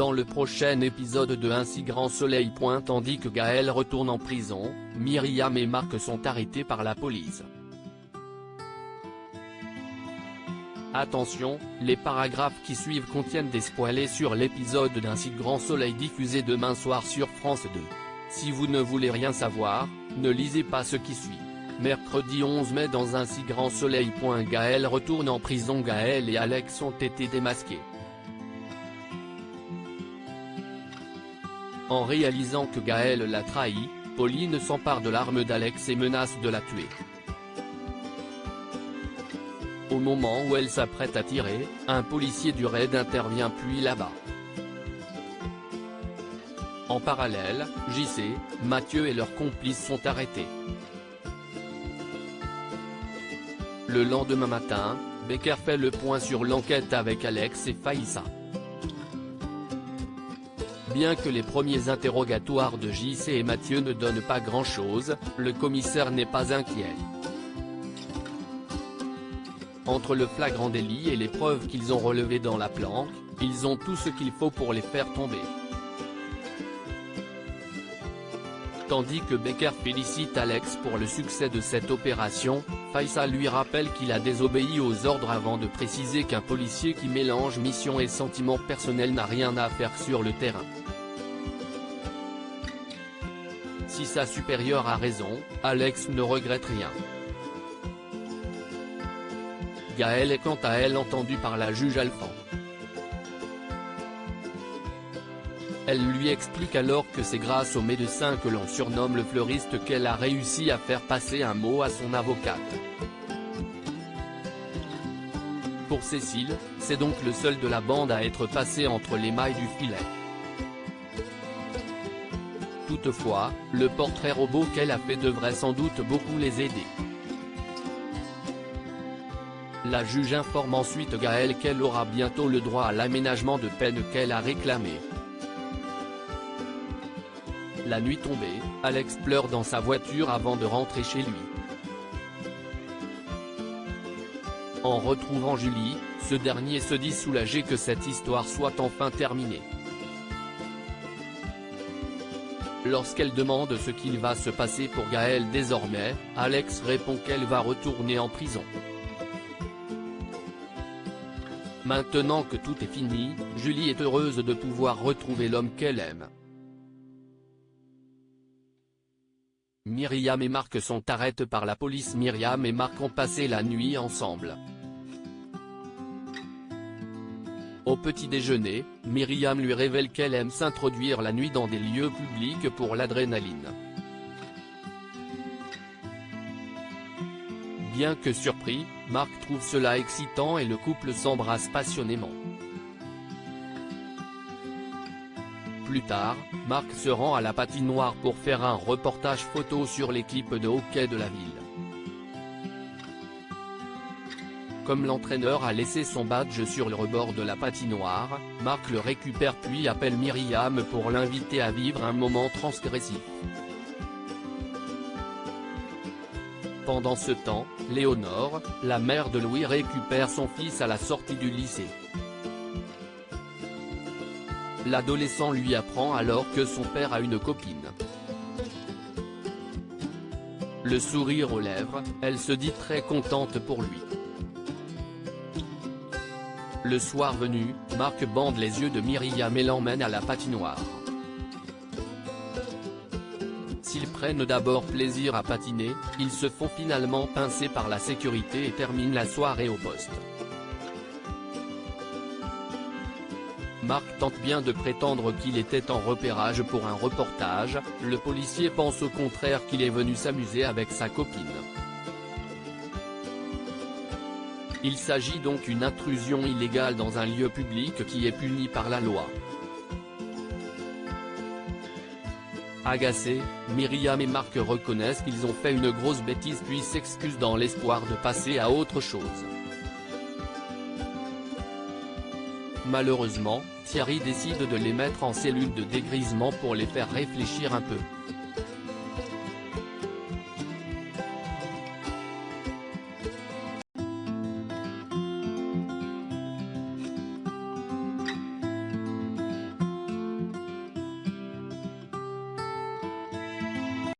Dans le prochain épisode de Un si grand soleil. Tandis que Gaël retourne en prison, Myriam et Marc sont arrêtés par la police. Attention, les paragraphes qui suivent contiennent des spoilers sur l'épisode d'Un si grand soleil diffusé demain soir sur France 2. Si vous ne voulez rien savoir, ne lisez pas ce qui suit. Mercredi 11 mai dans Un si grand soleil. Gaël retourne en prison. Gaël et Alex ont été démasqués. En réalisant que Gaël l'a trahi, Pauline s'empare de l'arme d'Alex et menace de la tuer. Au moment où elle s'apprête à tirer, un policier du raid intervient puis l'abat. En parallèle, JC, Mathieu et leurs complices sont arrêtés. Le lendemain matin, Becker fait le point sur l'enquête avec Alex et Faïssa. Bien que les premiers interrogatoires de JC et Mathieu ne donnent pas grand-chose, le commissaire n'est pas inquiet. Entre le flagrant délit et les preuves qu'ils ont relevées dans la planque, ils ont tout ce qu'il faut pour les faire tomber. Tandis que Becker félicite Alex pour le succès de cette opération, Faïssa lui rappelle qu'il a désobéi aux ordres avant de préciser qu'un policier qui mélange mission et sentiment personnel n'a rien à faire sur le terrain. Si sa supérieure a raison, Alex ne regrette rien. Gaël est quant à elle entendue par la juge Alphand. Elle lui explique alors que c'est grâce au médecin que l'on surnomme le fleuriste qu'elle a réussi à faire passer un mot à son avocate. Pour Cécile, c'est donc le seul de la bande à être passé entre les mailles du filet. Toutefois, le portrait robot qu'elle a fait devrait sans doute beaucoup les aider. La juge informe ensuite Gaël qu'elle aura bientôt le droit à l'aménagement de peine qu'elle a réclamé. La nuit tombée, Alex pleure dans sa voiture avant de rentrer chez lui. En retrouvant Julie, ce dernier se dit soulagé que cette histoire soit enfin terminée. Lorsqu'elle demande ce qu'il va se passer pour Gaël désormais, Alex répond qu'elle va retourner en prison. Maintenant que tout est fini, Julie est heureuse de pouvoir retrouver l'homme qu'elle aime. Myriam et Marc sont arrêtés par la police. Myriam et Marc ont passé la nuit ensemble. Au petit déjeuner, Myriam lui révèle qu'elle aime s'introduire la nuit dans des lieux publics pour l'adrénaline. Bien que surpris, Marc trouve cela excitant et le couple s'embrasse passionnément. Plus tard, Marc se rend à la patinoire pour faire un reportage photo sur l'équipe de hockey de la ville. Comme l'entraîneur a laissé son badge sur le rebord de la patinoire, Marc le récupère puis appelle Myriam pour l'inviter à vivre un moment transgressif. Pendant ce temps, Léonore, la mère de Louis, récupère son fils à la sortie du lycée. L'adolescent lui apprend alors que son père a une copine. Le sourire aux lèvres, elle se dit très contente pour lui. Le soir venu, Marc bande les yeux de Myriam et l'emmène à la patinoire. S'ils prennent d'abord plaisir à patiner, ils se font finalement pincer par la sécurité et terminent la soirée au poste. Marc tente bien de prétendre qu'il était en repérage pour un reportage, le policier pense au contraire qu'il est venu s'amuser avec sa copine. Il s'agit donc d'une intrusion illégale dans un lieu public qui est puni par la loi. Agacés, Myriam et Marc reconnaissent qu'ils ont fait une grosse bêtise puis s'excusent dans l'espoir de passer à autre chose. Malheureusement, Thierry décide de les mettre en cellule de dégrisement pour les faire réfléchir un peu.